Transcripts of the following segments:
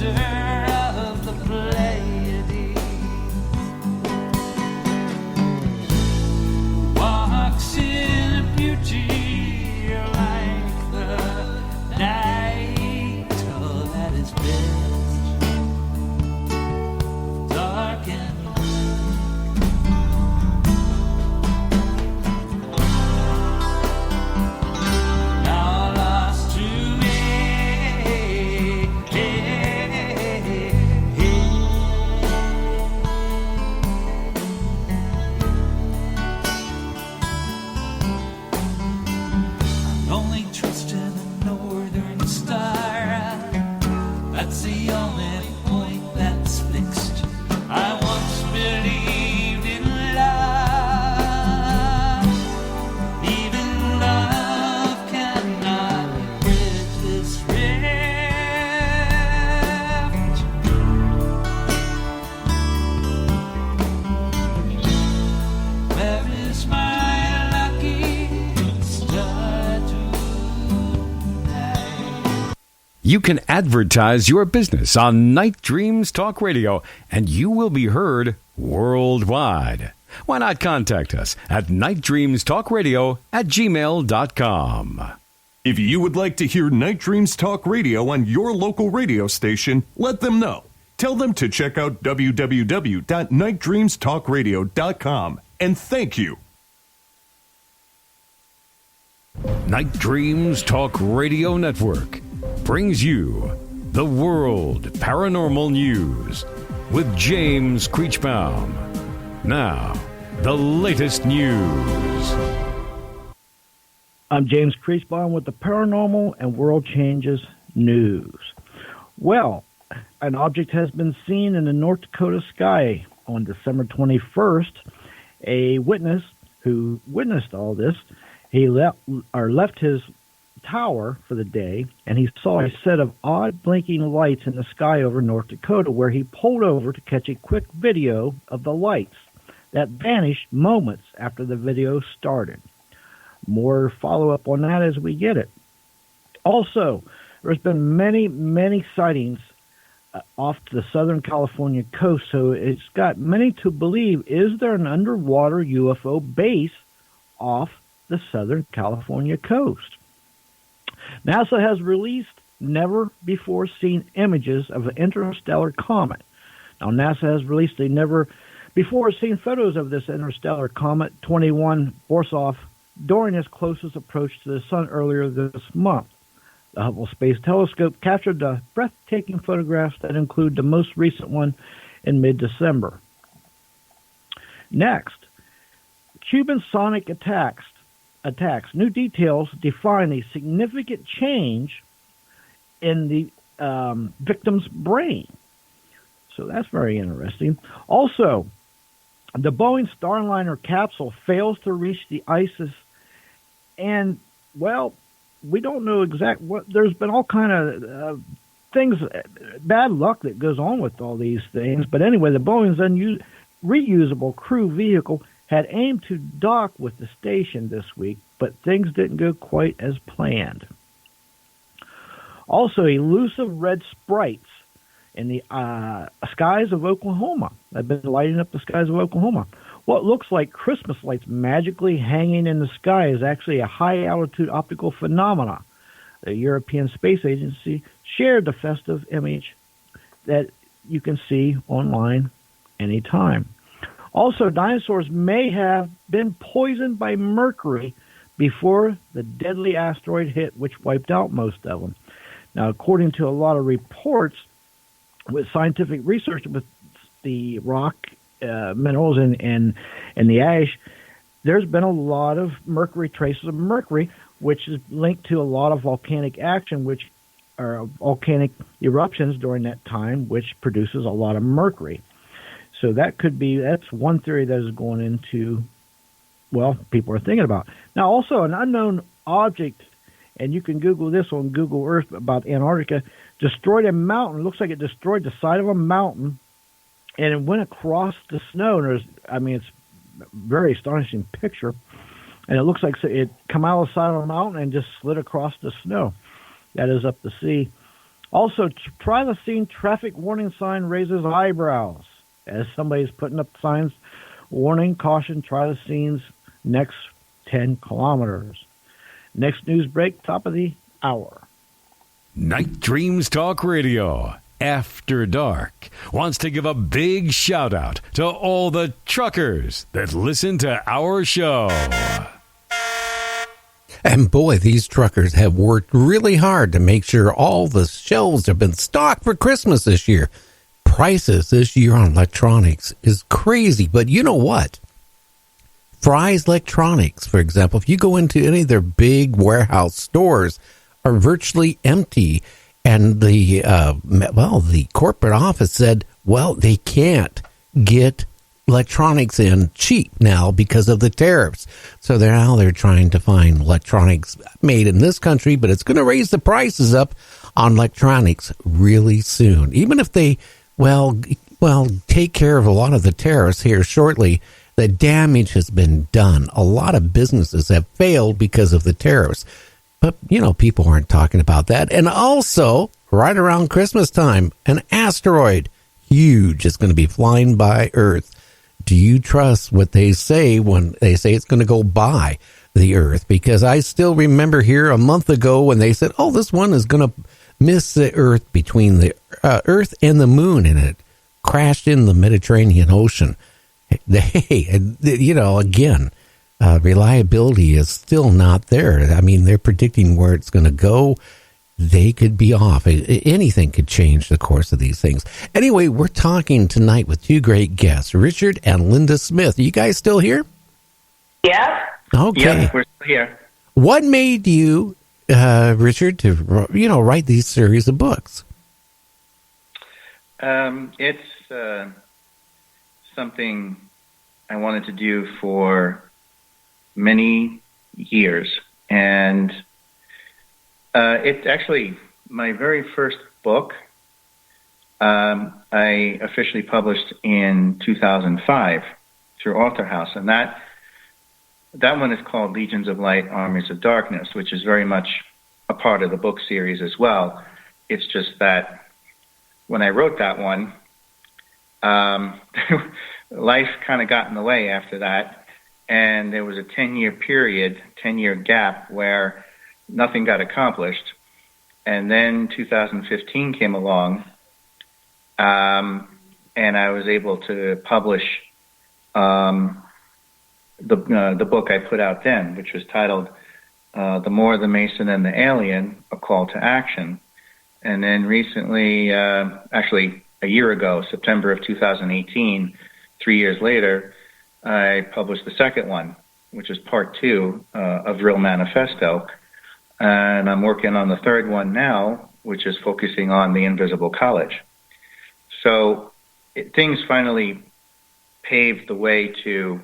of the Pleiades. Walks in beauty like the night, oh, that is best, dark and now lost to me. I'm only trusting the northern star. That's the only point that's fixed. I once believed in love. Even love cannot bridge this rift. Where is my lucky star tonight? You can advertise your business on Night Dreams Talk Radio, and you will be heard worldwide. Why not contact us at nightdreamstalkradio@gmail.com. If you would like to hear Night Dreams Talk Radio on your local radio station, let them know. Tell them to check out www.nightdreamstalkradio.com. And thank you. Night Dreams Talk Radio Network brings you the World Paranormal News with James Creechbaum. Now, the latest news. I'm James Creechbaum with the Paranormal and World Changes News. Well, an object has been seen in the North Dakota sky on December 21st. A witness who witnessed all this, he left his tower for the day, and he saw a set of odd blinking lights in the sky over North Dakota, where he pulled over to catch a quick video of the lights that vanished moments after the video started. More follow-up on that as we get it. Also, there's been many sightings off the Southern California coast, so it's got many to believe, is there an underwater UFO base off the Southern California coast? NASA has released never-before-seen images of an interstellar comet. Now, NASA has released a never-before-seen photos of this interstellar comet 21 Borsov during its closest approach to the sun earlier this month. The Hubble Space Telescope captured the breathtaking photographs that include the most recent one in mid-December. Next, Cuban sonic attacks. New details define a significant change in the victim's brain. So that's very interesting. Also, the Boeing Starliner capsule fails to reach the ISIS, and, well, we don't know what. There's been all kind of things, bad luck that goes on with all these things. But anyway, the Boeing's reusable crew vehicle had aimed to dock with the station this week, but things didn't go quite as planned. Also, elusive red sprites in the skies of Oklahoma. They've been lighting up the skies of Oklahoma. What looks like Christmas lights magically hanging in the sky is actually a high-altitude optical phenomena. The European Space Agency shared the festive image that you can see online anytime. Also, dinosaurs may have been poisoned by mercury before the deadly asteroid hit, which wiped out most of them. Now, according to a lot of reports with scientific research with the rock minerals and the ash, there's been a lot of mercury, traces of mercury, which is linked to a lot of volcanic action, which are volcanic eruptions during that time, which produces a lot of mercury. So that's one theory that is going into, well, people are thinking about. Now, also an unknown object, and you can Google this on Google Earth about Antarctica, destroyed a mountain. Looks like it destroyed the side of a mountain, and it went across the snow. And it's a very astonishing picture. And it looks like it come out of the side of a mountain and just slid across the snow. That is up the sea. Also, try the scene traffic warning sign raises eyebrows as somebody's putting up signs warning, caution, try the scenes next 10 kilometers. Next news break, top of the hour. Night Dreams Talk Radio, After Dark, wants to give a big shout out to all the truckers that listen to our show. And boy, these truckers have worked really hard to make sure all the shelves have been stocked for Christmas this year. Prices this year on electronics is crazy, but you know what? Fry's Electronics, for example, if you go into any of their big warehouse stores, are virtually empty. And the corporate office said, well, they can't get electronics in cheap now because of the tariffs. So they're trying to find electronics made in this country, but it's going to raise the prices up on electronics really soon. Even if they, take care of a lot of the tariffs here shortly, the damage has been done. A lot of businesses have failed because of the tariffs. But, people aren't talking about that. And also, right around Christmas time, an asteroid, huge, is going to be flying by Earth. Do you trust what they say when they say it's going to go by the Earth? Because I still remember here a month ago when they said, this one is going to miss the Earth between the Earth and the moon, and it crashed in the Mediterranean Ocean. Again, reliability is still not there. I mean, they're predicting where it's going to go. They could be off. Anything could change the course of these things. Anyway, we're talking tonight with two great guests, Richard and Linda Smith. Are you guys still here? Yeah. Okay. Yeah, we're still here. What made you, Richard, to write these series of books? It's something I wanted to do for many years, and it's actually my very first book. I officially published in 2005 through Author House, and that one is called Legions of Light, Armies of Darkness, which is very much a part of the book series as well. It's just that when I wrote that one, life kind of got in the way after that, and there was a 10-year gap where nothing got accomplished. And then 2015 came along, and I was able to publish the book I put out then, which was titled The More, the Mason, and the Alien, A Call to Action. And then recently, actually a year ago, September of 2018, 3 years later, I published the second one, which is part 2 of Real Manifesto. And I'm working on the third one now, which is focusing on the Invisible College. So things finally paved the way to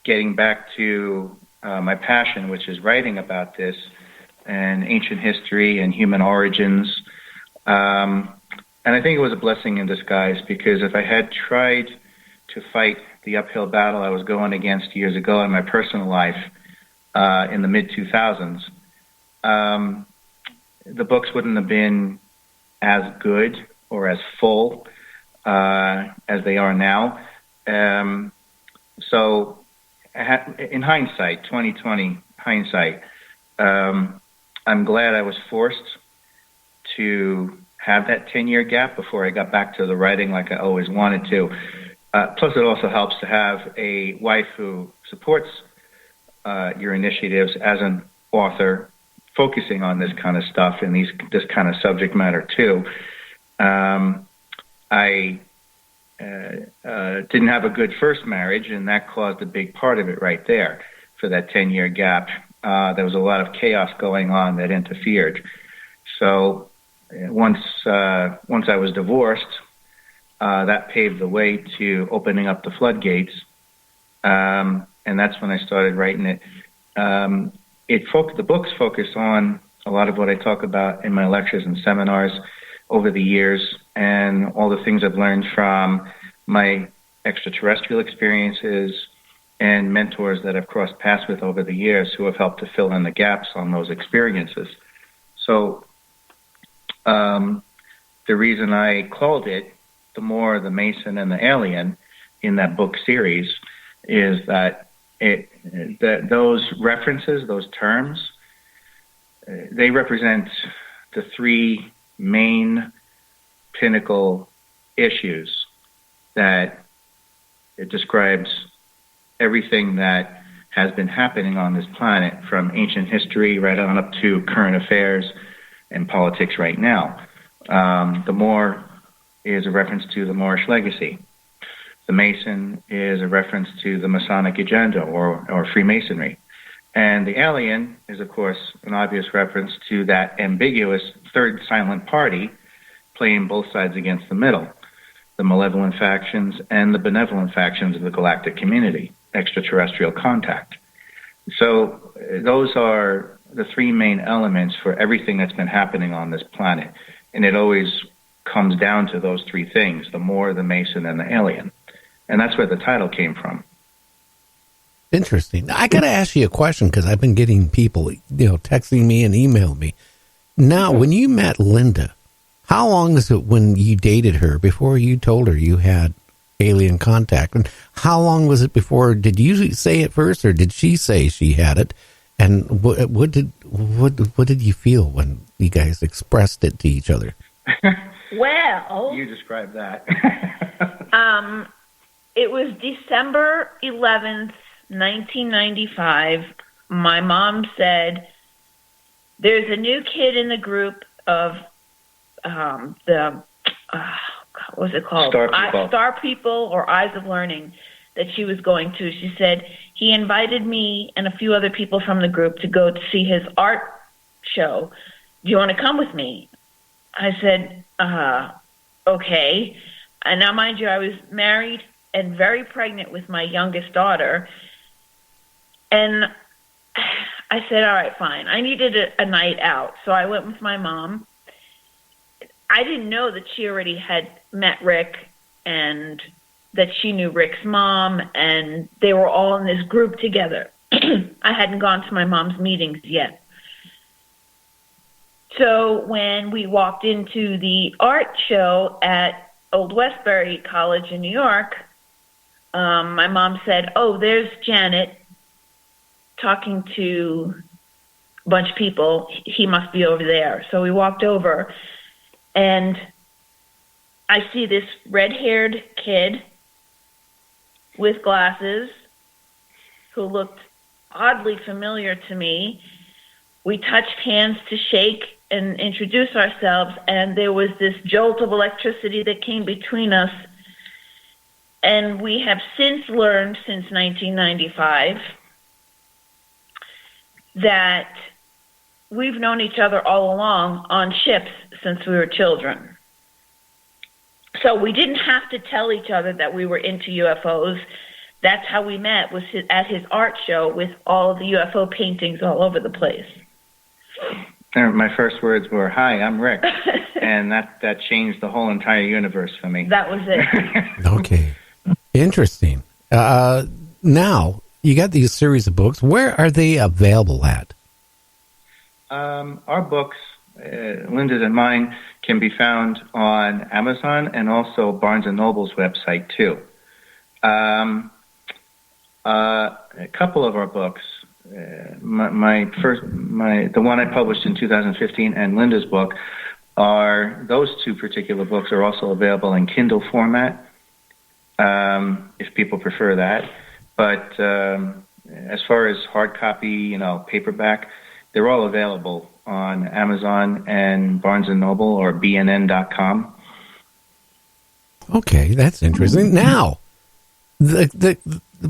getting back to my passion, which is writing about this and ancient history and human origins. And I think it was a blessing in disguise, because if I had tried to fight the uphill battle I was going against years ago in my personal life in the mid-2000s, the books wouldn't have been as good or as full as they are now. So in hindsight, 2020 hindsight, I'm glad I was forced to have that 10-year gap before I got back to the writing like I always wanted to. Plus, it also helps to have a wife who supports your initiatives as an author, focusing on this kind of stuff and this kind of subject matter too. I didn't have a good first marriage, and that caused a big part of it right there for that 10-year gap. There was a lot of chaos going on that interfered. So once I was divorced, that paved the way to opening up the floodgates, and that's when I started writing it. The books focus on a lot of what I talk about in my lectures and seminars over the years, and all the things I've learned from my extraterrestrial experiences and mentors that I've crossed paths with over the years who have helped to fill in the gaps on those experiences. So the reason I called it The More, the Mason, and the Alien in that book series is that those references, those terms, they represent the three main pinnacle issues that it describes everything that has been happening on this planet from ancient history right on up to current affairs and politics right now. The More is a reference to the Moorish legacy. The Mason is a reference to the Masonic agenda or Freemasonry. And the Alien is, of course, an obvious reference to that ambiguous third silent party playing both sides against the middle, the malevolent factions and the benevolent factions of the galactic community, extraterrestrial contact. So those are the three main elements for everything that's been happening on this planet. And it always comes down to those three things, the More, the Mason, and the Alien. And that's where the title came from. Interesting. I got to ask you a question because I've been getting people, texting me and emailing me. Now, when you met Linda, how long is it when you dated her before you told her you had alien contact? And how long was it before? Did you say it first, or did she say she had it? And what did you feel when you guys expressed it to each other? Well, you described that. It was December 11th, 1995. My mom said, "There's a new kid in the group of what was it called? Star People or Eyes of Learning that she was going to." She said, "He invited me and a few other people from the group to go to see his art show. Do you want to come with me?" I said, okay. And now, mind you, I was married and very pregnant with my youngest daughter. And I said, all right, fine. I needed a night out. So I went with my mom. I didn't know that she already had met Rick and that she knew Rick's mom, and they were all in this group together. I hadn't gone to my mom's meetings yet. So when we walked into the art show at Old Westbury College in New York, my mom said, "Oh, there's Janet talking to a bunch of people. He must be over there." So we walked over, and I see this red-haired kid with glasses who looked oddly familiar to me. We touched hands to shake and introduce ourselves, and there was this jolt of electricity that came between us. And we have since learned, since 1995, that we've known each other all along on ships since we were children. So we didn't have to tell each other that we were into UFOs. That's how we met, was at his art show with all of the UFO paintings all over the place. My first words were, "Hi, I'm Rick." And that changed the whole entire universe for me. That was it. Okay. Interesting. Now, you got these series of books. Where are they available at? Our books, Linda's and mine, can be found on Amazon and also Barnes & Noble's website, too. A couple of our books, the one I published in 2015 and Linda's book, those two particular books are also available in Kindle format, if people prefer that. But as far as hard copy, paperback, they're all available on Amazon and Barnes & Noble or bnn.com. Okay, that's interesting. Now, the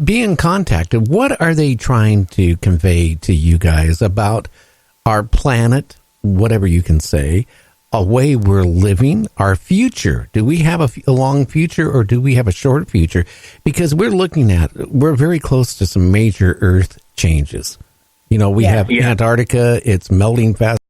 being contacted, what are they trying to convey to you guys about our planet, whatever you can say, a way we're living, our future? Do we have a long future or do we have a short future? Because we're very close to some major Earth changes. We have Antarctica, it's melting fast.